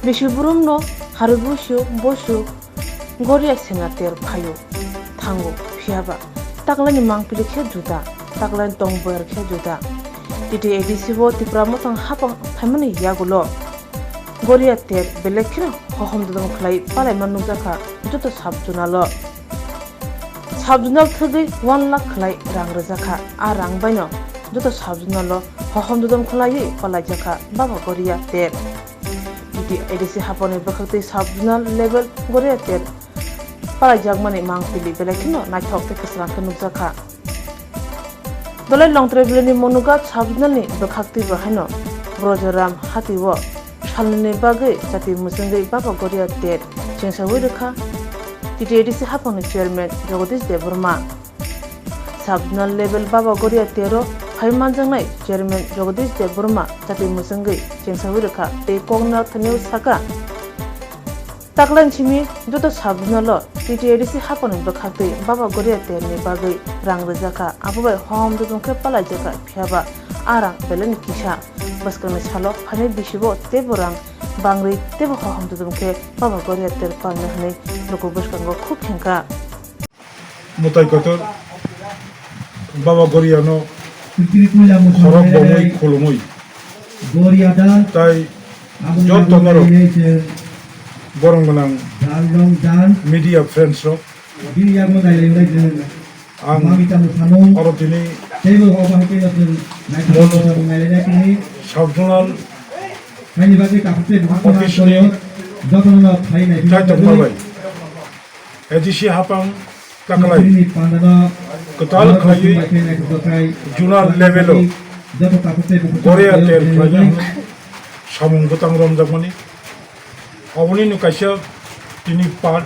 Bishuburum no haribushu boshu Goria senater payo Tango piaba Taklan mang pilikhe juda Taklan tong boyer khe juda Titi edisibo tipramotang hapang phamani yagulo Goria ter belekira hohom dudam khlai palai manujaka joto sabjunalo Sabjunal thagi 1 lakh khlai rang rajaka a rang baino joto sabjunalo hohom dudam khlai palai jaka baba Goria ter Titi edisi hapone bakhati sabjunal level Goria ter palai jagmani mang pili belekino naithok te kisran ke nujaka Dolai long travelni monuga sabjunalni bakhakti bahano brojaram hatiwo Halne bagai jati musengai baba Goria ter chengsawi rekha Titi edisi hapone chairman Jagadish Deburma Sabjunal level baba Goria tero phaimanjangnai chairman Jagadish Deburma jati musengai chengsawi rekha te kongna thaneu saka Taklan chimi joto sabjunalo Titi edisi hapone bakhakti baba Goria ter ni bagai rang rajaka abubai hom dudungke palai jaka phiaba arang belen kisha baskane salo phane bishibo teborang bangri tebo hohom dudumke baba Goria ter palne hne loko baskango khub khenka mutai kotor baba Goria no khorok bomoi khulumoi tai jot tomaro borong manang media friends ro ang orotini sabjunal officially Taitamabai edisi hapang takalai ketal khlai junal levelo Goria ter khlai samung gotang romjakmani oboni nu kaisa tini part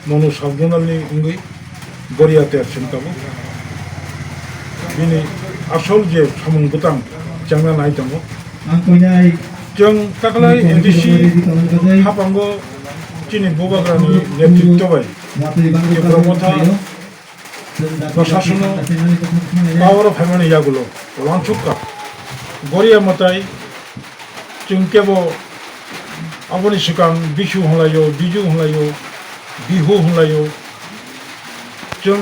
mono sabjunalni ungui Goria ter simtabo bini asol je samung gotang jangna nai tango Jeng takalai edisi hapango chini bubagrani netritto bai Promotha Prashasono power of family yagulo lanchukka Goria matai chungkebo aboni sikang bishu holayo biju holayo bihu holayo jeng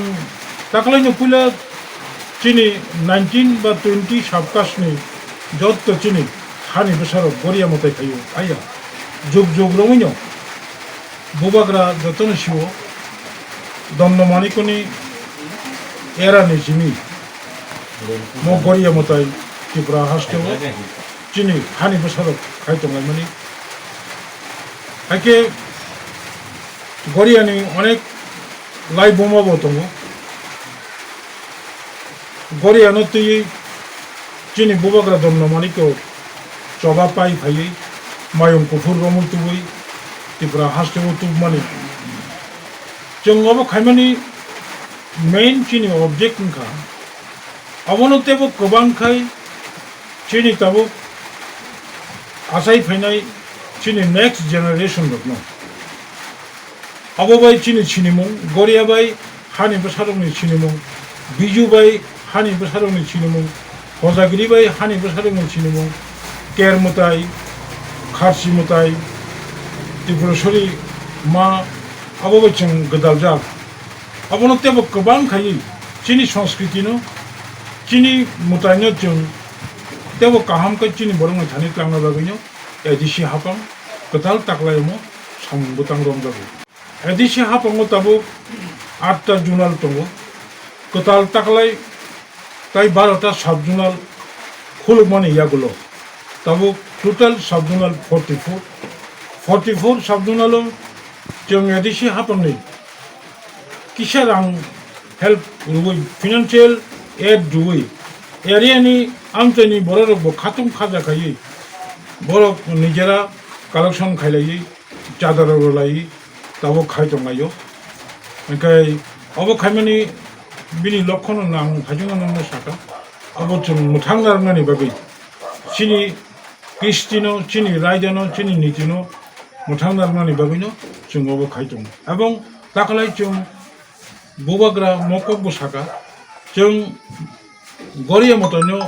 takalai no pula chini 19 ba 20 sabkasni jotto chini hani besaro Goria matai kayo aya jog romunyo bubagra jotono shiwo domno manikoni era ni jimi mo Goria matai Tripura hastewo chini hani besaro kaito mani ake Goria ni onek lai boma botongo Goria no tui chini bubagra domno maniko coba pai phai mayong kufur romul tubui Tripura hastewo tubmani jongobo khaimani main chini object ngka abono tebo kobang khai chini tabo asai phainai chini next generation rokno abo bai chini chinimung Goria bai hani basarongni chinimung biju bai hani basarongni chinimung hojagiri bai hani basarongni chinimung ker mutai kharsi mutai Tripurashori ma abo bai chang gadaljak abono tebo kobang khai chini sanskriti no chini mutai no chung tebo kaham ka chini borong thani klangna bagino edisi hapang ketal taklai mo sangbutang romjago edisi hapang tabo 8ta junal tongo ketal taklai tai 12ta sabjunal khulmani yagulo tabo total sabjunal 44 sabjunalo jeng edisi hapang ni kisarang help ruoi financial aid ruoi area ni amtani borok bo khatung khaja khai borok nijera collection khailai chadar rolai tabo khai tongayo enkai obo khaimani bini lokhono nang hajuna nang saka obo chung muthang narnani bagai chini kristino chini raidano chini nitino muthang narnani bagino chung obo khai tong ebong takalai chung bubagra mokobbo saka chung Goria motonyo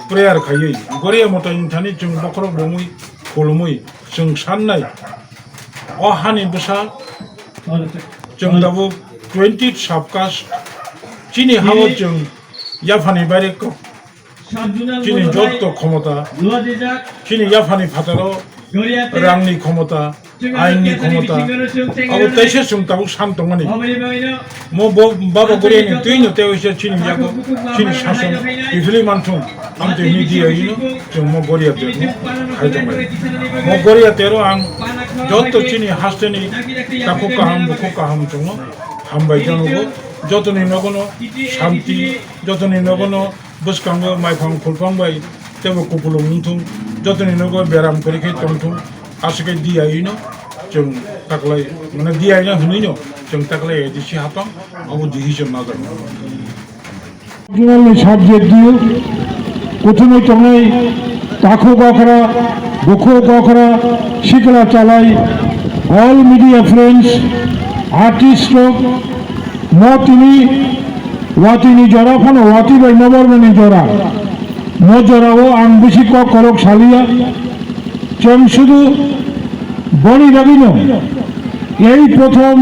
prayer khai Goria moton thani chung bokhro bomui khulumui जों साननाय अहानि बसा जों दाबो 20 subcaste चीनी हावत जों याफानि बारे को चीनी যত ক্ষমতা चीनी याफानि फातारो रांनि ক্ষমতা आयेननि ক্ষমতা अब तैसे जों दाबो सानदोंमोन मो बाबा गोरियानि तुइनो तेवसे चीनी याको चीनी शासन इफिलि मानथुं आमते निदिया इनो जों मो गोरिया तेरो खायदोंमोन मो गोरिया तेरो आं যত चीनी हास्टेनि ताको काहाम जों हामबाय जानोबो যতनि नगनो शान्ति যতनि नगनो बसकांगो माइफां खुलफांबाय तेबो कुपुलो मुंथुं যতनि नगो बेराम करिखे तंथुं आसके दियाइनो जों ताकलाय माने दियाइना हुनिनो जों ताकलाय एदिसि हापां अबो दिहिजों नाजागोन जुनालनि साबजेक्ट दियो प्रथमे तंगाय ताखो गाखरा बुखो गाखरा शिकला चालाय ऑल मीडिया फ्रेंड्स आर्टिस्ट मोतिनी वातिनी जरा फन वाति बाय नबरमनि जरा मो जराओ आं बेसि क करक सालिया जों शुधु बलि लागिनो এই প্রথম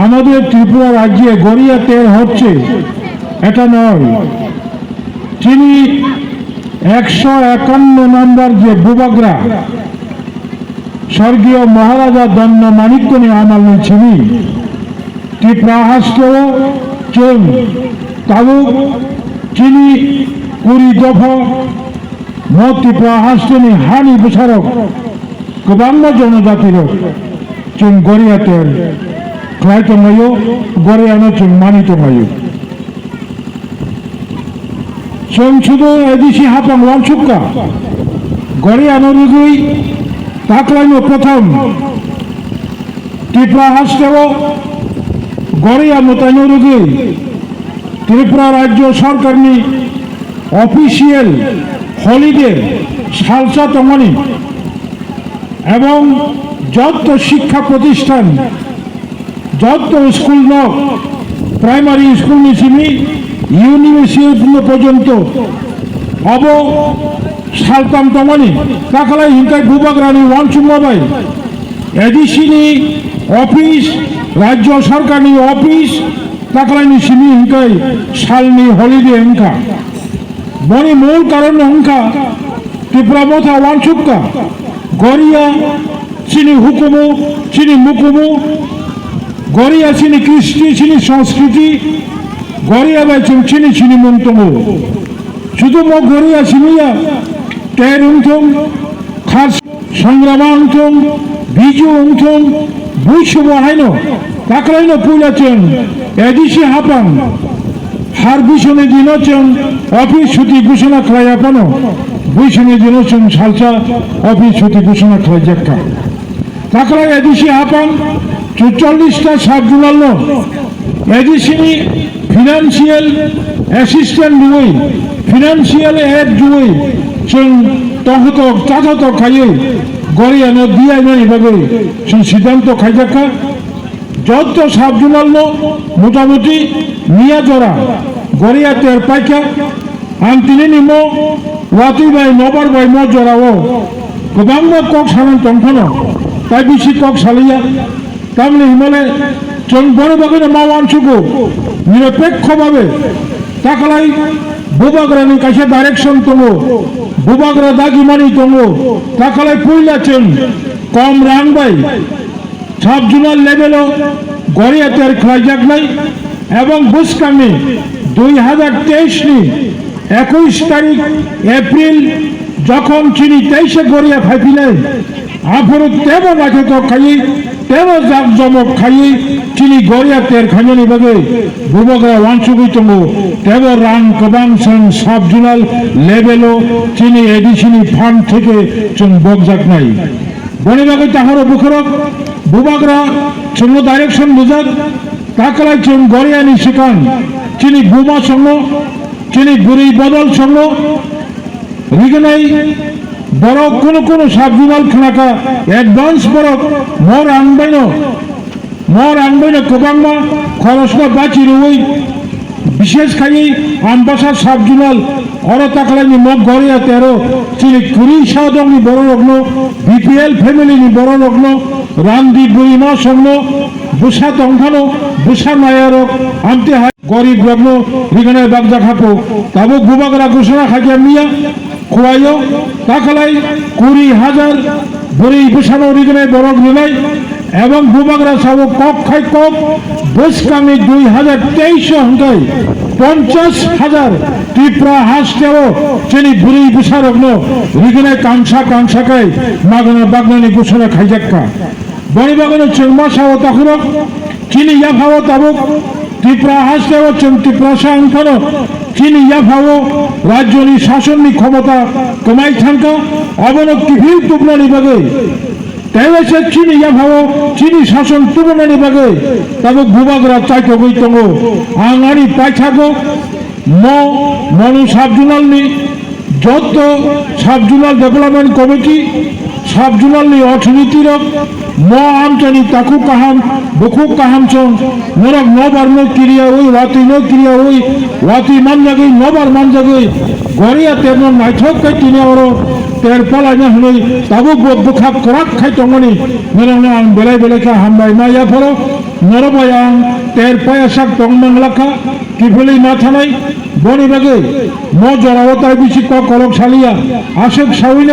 আমাদের ত্রিপুরা রাজ্যে গড়িয়া তেল হচ্ছে এটা নয় তিনি 151 নম্বর যে বুবাগ্রা স্বর্গীয় মহারাজা দন্ন মানিক্যনি আমল ছিনি ত্রিপুরা হাস্ত চোন তাবু চিনি 20 দফা মো ত্রিপুরা হাস্তনি হানি বিচারক गोबां जनजातिर जों गरियातेर खालायतोंगायो गरियानो जों मानितोंगायो जों शुधु एदिसि हापां वानसुक्का गरियानो रुगुई ताकलायनो प्रथम त्रिपुरा हास्टेव गरिया मोतायनो रुगुई त्रिपुरा राज्य सरकारनि अफिसियेल हलिडे सालसा तंगानि এবং যত শিক্ষা প্রতিষ্ঠান যত স্কুল নক প্রাইমারি স্কুল নিছিমি ইউনিভার্সিটি পর্যন্ত অব সালতাম তমানি তাকালাই হিংকাই বুবাগ্রানি ওয়ানসুমাবাই এডিসিনি অফিস রাজ্য সরকারি অফিস তাকালাইনি সিমি হিংকাই সালনি হলিডে হিংকা বনি মূল কারণ হিংকা ত্রিপুরা মথা ওয়ানসুক্কা গরিয়া চিনি হুকুমু চিনি মুকুমু গরিয়া চিনি কৃষ্টি চিনি সংস্কৃতি গরিয়া বাইচুম চিনি চিনি মন্তমু শুধু মো গরিয়া চিনিয়া টের উংথুম খাস সংগ্রামা উংথুম বিজু উংথুম বুইসু বহাইনো তাকলাইনো পুইলাচেন এদিসি হাপাং হার বিশনে দিনচেন অফিস ছুটি ঘোষণা খাইয়াপানো বুইসনে দিনচেন সালসা অফিস ছুটি ঘোষণা খাইজাক্কা তাকলা এদিসি হাপাং 44টা সাব জুনাল এদিসিনি ফিনান্সিয়াল অ্যাসিস্ট্যান্ট দুই ফিনান্সিয়াল এড দুই जों तहत चाथत खाइए गरियानो दिया नहीं भागे जों सिद्धांत खाइजाका যত সাব জুনাল মোটামুটি মিয়া জরা গরিয়া তের পাইকা आं तिनि निमो वाति बाय नबर बाय मो जराओ गोबां कक सानां तंखनो ताइ बिसि कक सालिया तामले हिमाले जों बड़ बागैनो मावानसुगो निरपेक्षभावे ताकलाय बुबाग्रानि कासे डाइरेक्शन दङो बुबाग्रा दागिमानि दङो ताकलाय पुइलाचेन कम रांबाय साब जुनाल लेभेलो गरियातेर खालायजाकनाय एवं बुसकांनि 2023 नि 21 तारिख एप्रिल যখন চিনি 23 গরিয়া ফাইপিলে আফরত তেব বাজত খাই তেব জাক জমক খাই চিনি গরিয়া তের খানি বাগে বুবগরা ওয়ানসুগি তমু তেব রাং কবাং সং সাব জুনাল লেভেলো চিনি এডিশনি ফান্ড থেকে চুন বগজাক নাই বনে বাগে তাহর বুখরক বুবাগরা সঙ্গ ডাইরেকশন বুঝাক তাকলাই চুন গরিয়ানি শিকান চিনি বুমা সঙ্গ চিনি বুড়ি বদল সঙ্গ রিগনাই বড় কোন কোন সাবজুনাল খানাকা অ্যাডভান্স বড় মোর আনবাইনো কবাংমা খরচটা বাঁচি রই বিশেষ খাই আমবাসা সাবজুনাল অরতাকলাইনি মগ গড়িয়া 13 চিনি 20 সাদংনি বড় রগ্ন বিপিএল ফ্যামিলিনি বড় রগ্ন রামদি বুড়িমা সঙ্গ বুসা তংখানো বুসা মায়ারক আমতে হাই গরিব রগ্ন রিগানে বাগদা খাপো তাবো গুবাগরা ঘোষণা খাইয়া মিয়া খুয়াইও তাকলাই 20,000 বুড়ি বুসানো রিগানে বড় নিলাই এবং গুবাগরা সাবো কক খাই কক বসকামি 2023 হংকাই 50,000 ত্রিপুরা হাসতেও চিনি বুড়ি বুসারগ্ন রিগনে কাংসাকাই মাগনা বাগনানি ঘোষণা খাইজাক্কা বড়িবাগানের চেংমা সাও তাকুরক চিনি ইয়াফাও তাবুক ত্রিপুরা হাসতেও ত্রিপুরা সাংখানো চিনি ইয়াফাও রাজ্যনি শাসননি ক্ষমতা কমাই থাকা অবনক টিভিল তুবনানি বাগে তেবেসে চিনি ইয়াফাও চিনি শাসন তুবনানি বাগে তাবুক ভূবাগরা চাইতো গইতঙ্গ আঙানি পাইছাগো মনু সাবজুনালনি যত সাবজুনাল ডেভেলপমেন্ট কমিটি সাবজুনালনি অর্থনীতির আমচানি তাকু কাহাম বকু কাহাম চং মোরক নবার নো ক্রিয়া ওই ওয়াতি মান জাগৈ নবার মান জাগৈ গড়িয়া তেমন নাইথক কাই তিনি ওর তের পলাইনা হই তাবু বুখা করাক খাই তংনি মেরং আং বেলাই বেলাইকা হামবাই মাইয়া ফলো নরবাই আং তের পায়াসাক তংমাংলাখা কিফলি না থানাই বনি বাগে জড়াবতায় বেশি কলক সালিয়া আশেক সাউইন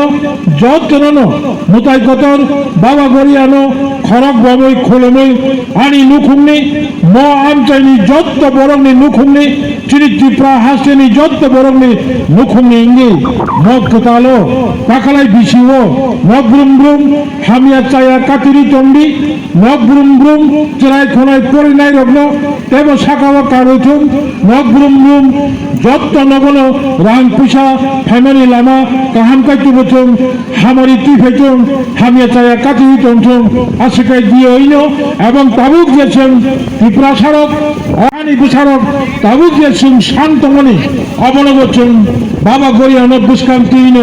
যতন মুতাই কতর বাবা গড়িয়ানো খরক বাবই খোলমই আনি নুখুমনি আমচাইনি যত বরংনি নুখুমনি চিনি ত্রিপুরা হাসেনি যত বরংনি নুখুমনি ইঙ্গি কতালো কাকালাই বিশিও ব্রুম ব্রুম হামিয়া চায়া কাতিরি তন্ডি ব্রুম ব্রুম চেরাই খোনাই পরিনাই রগ্ন তেব সাকাওয়া কারুথুম ব্রুম ব্রুম যত নগন রাং পুষা ফ্যামিলি লামা কাহাম কাইতু বথুম হামারি তুই ফেতুম হামিয়া চায়া কাতিরি তন্থুম আশিকাই দিয়ে হইল এবং তাবুক গেছেন ত্রিপুরা সারক অহানি বিচারক তাবুক গেছেন শান্তমণি অবনবচন বাবা গড়িয়া নবুস্কাম তিন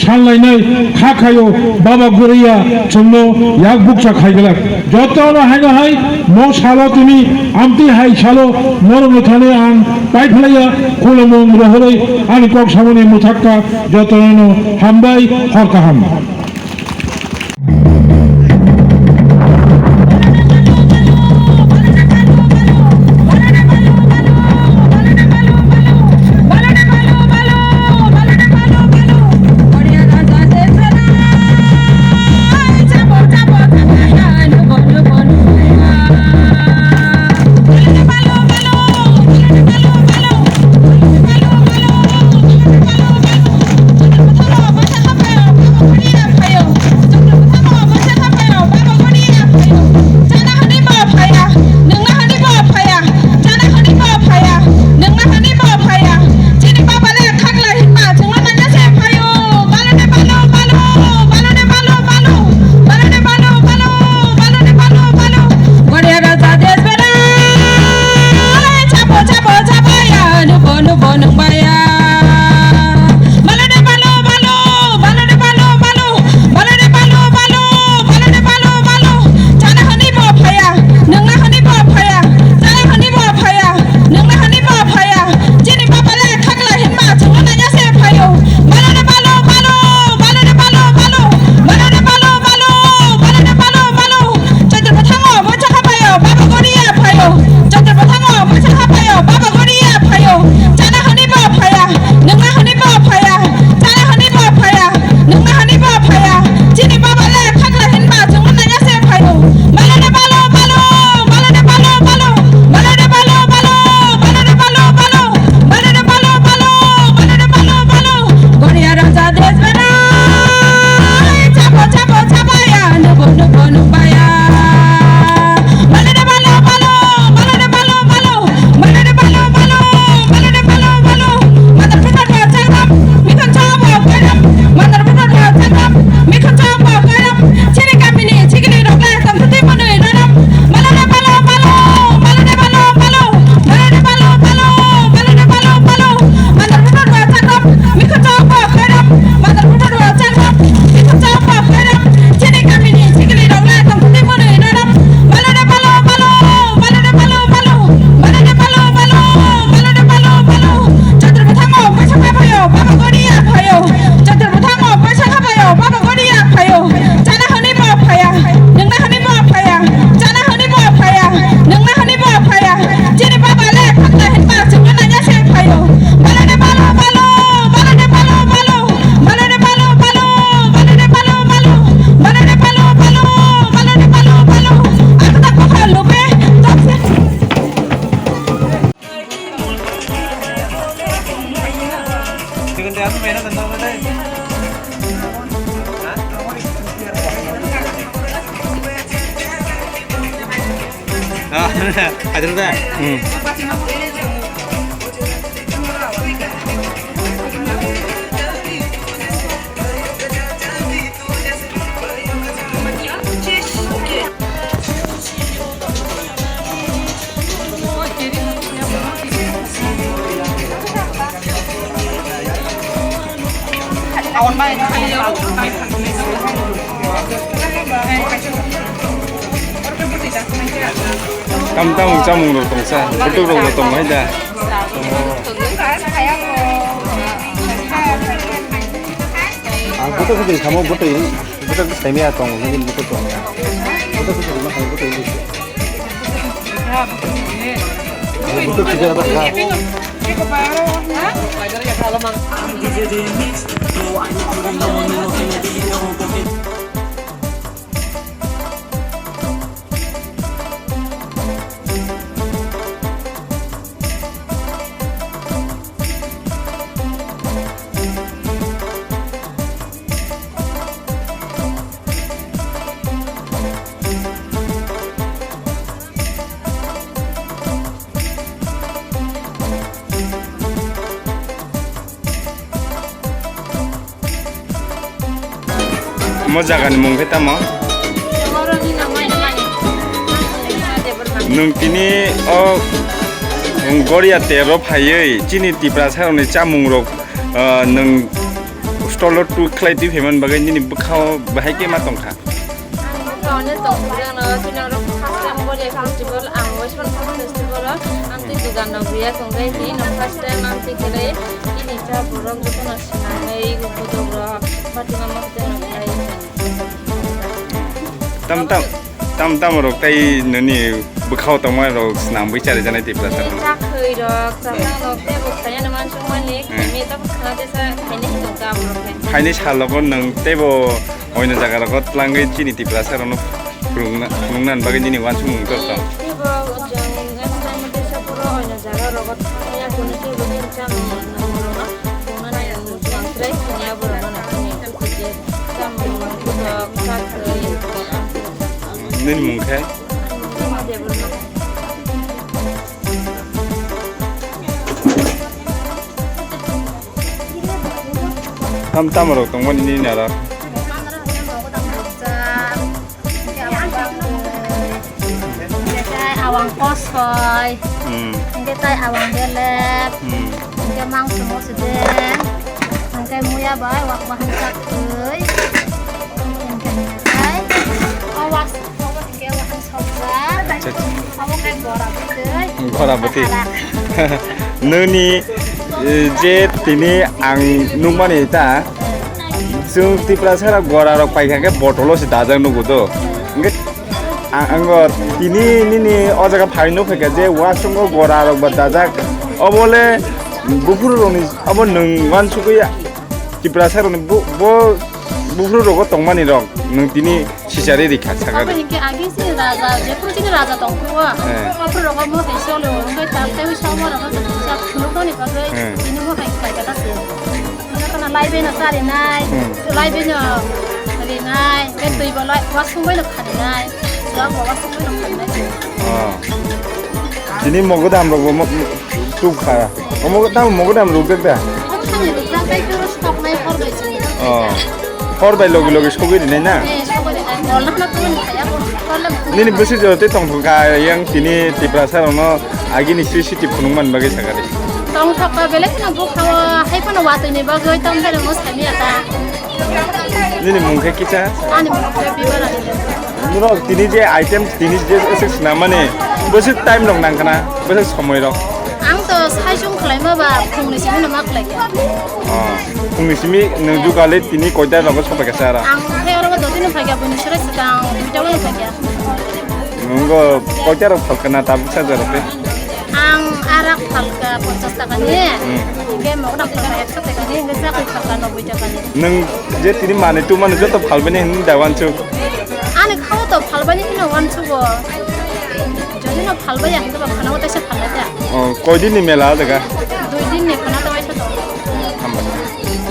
সানলাই নাই খা খাইও বাবা গড়িয়া চন্দ ইয়াক বুকচা খাই গেলাক যত হাই না হাই ম সালো তুমি আমতি হাই সালো মরম থানে আং পাই ফেলাইয়া কুলমং রহলাই আনি কক সামনে মুথাক্কা যত হামবাই হরকা হাম 아들다. 응. 깜깜 짬으로 동사, 부뚜로 동하자. butuh sendiri kamu butuh ini. Butuh semi atau mungkin butuh tuh. Butuh sendiri mah kamu butuh ini. Butuh tiga apa enggak? Mau jangan mungkin tamu. Nung kini Goria terop hayai cini tipra sarone camung rok nung stolot tu klai tu heman bagai ini bekau bahai ke matong kah. Tahunnya tahun yang final rok first time Goria festival, Western festival, anti juga nabiya konggai di first time anti kere ini cah borong itu nasional, ibu borong, mati nama kita nabiya. Tam rok tai nani bekau tama rok senang bicara jangan tipra sarone. Cakai rok, sampai rok teh bukannya nama cuma nih, kami tapi karena desa ini itu kam rok. Kaini salokon nang tebo oina jaga rok langgai cini tipra sarone kurungan bagai ini wansung mungkin tau. Tebo jangan ngasih desa pura oina jaga rok, ya guna sih begini cam nama guna yang musuh stress punya berapa nanti kerja cam untuk cakai. Nen mungkin. Tam rok tong mana ini nara. Awang kosoi, kita awang belek, kita mang semua sedang, kita muya bay, wak bahan cakuy, kita awas kita bahan sobat, awak kayak Gora betul. Nuni jet ini ang numani ta. Sung tipra sara gora rok pai kan ke botolo si dajang nunggu tu. Enggak anggot ini ojaga painu peka je wasungo gora rok berdajak. Obole bufuru roni abo nungwan suku ya tipra sara roni bufuru rok tongmani rok nung tini sisari dikha Apa yang ke agi sih raja, jepur sini raja tongkua. Apa rok mau hasil le, orang kita tahu sama orang tu siap nukon ni pakai ini mau kayak kata sih. Kita kena live ni sari nai, live ni hari nai, kita ibu live wasung boleh khari nai, siapa wasung boleh khari nai. Ini mau kita ambil mau tu kara, mau kita ambil ruk dah. Aku tanya lu, berapa itu stok nai for by sini? For by logi skogi ni na. Orang nak tu ni kayak orang. Ini bersih jauh tu tong kaya yang kini diperasa orang agi ni sisi punungan bagi sekali. Tong thok belek na bukawa, hai pun waktu ni bagai tong belek mus kami ada. Ini mungkin kita. Ani mungkin biara ni. Nurok tini je item tini je esok nama ni bersih time dong nang kena bersih semua dong. Ang tu saya jung kelai mah pung ni sini nama kelai. Pung ni sini nunggu kali tini kau dah lagu sampai kesara. Ang hai orang tu ni pakai pun surat sedang jauh ni pakai. Nunggu kau dah lagu kena tabu saja tapi. Ang arak palka 50 taka ni. Ke mau nak pakai 100 taka ni, nggak sah palka 90 taka ni. Nung je tini mana tu mana jatuh hal bini ni dawan tu. Ani kau tu hal banyak ni wan tu bo. Jadi nak hal banyak tu, kalau kita se hal ada. Kau di ni melah tu kan? 2 दिन ni kena